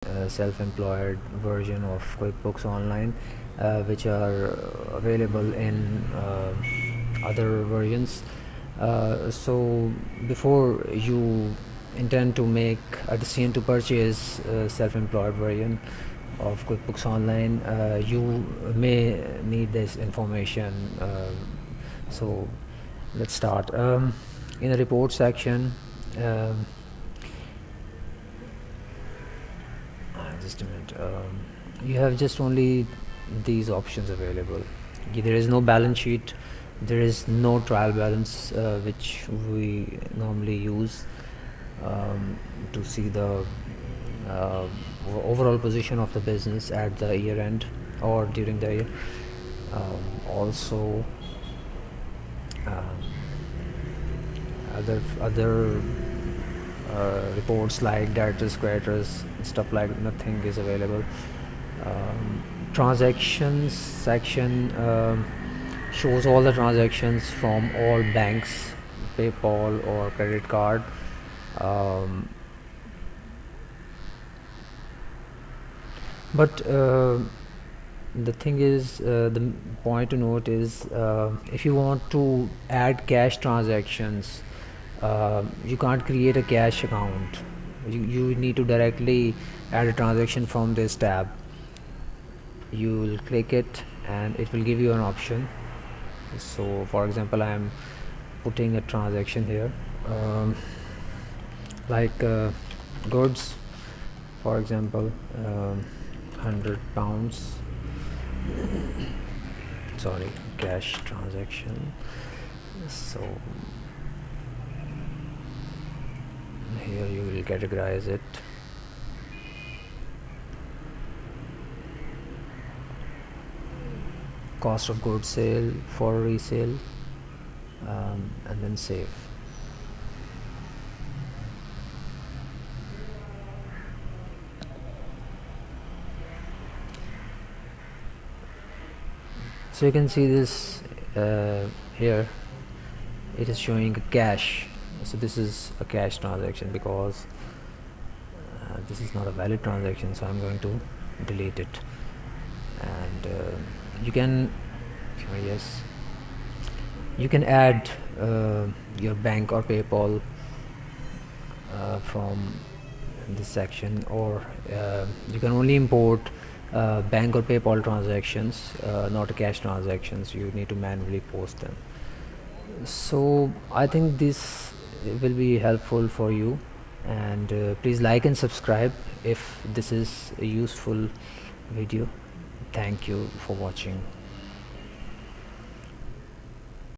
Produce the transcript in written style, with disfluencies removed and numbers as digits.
self-employed version of QuickBooks Online, which are available in other versions. So before you intend to make a decision to purchase a self-employed version of QuickBooks Online, you may need this information. So let's start. In the report section, just a minute. You have just only these options available. There is no balance sheet, there is no trial balance, which we normally use to see the uh, overall position of the business at the year end or during the year. Also, um, other reports like debtors, creditors, stuff like nothing is available. Transactions section shows all the transactions from all banks, PayPal or credit card. But the thing is, the point to note is, if you want to add cash transactions, you can't create a cash account. You need to directly add a transaction from this tab. You will click it and it will give you an option. So for example, I am putting a transaction here, like goods, for example, £100, sorry, cash transaction. So here you will categorize it. Cost of goods sale for resale, and then save. So you can see this here, it is showing a cash. So this is a cash transaction because this is not a valid transaction, so I'm going to delete it. And you can yes, you can add your bank or PayPal from this section, or you can only import bank or PayPal transactions, not cash transactions. You need to manually post them. So I think this will be helpful for you, and please like and subscribe if this is a useful video. Thank you for watching.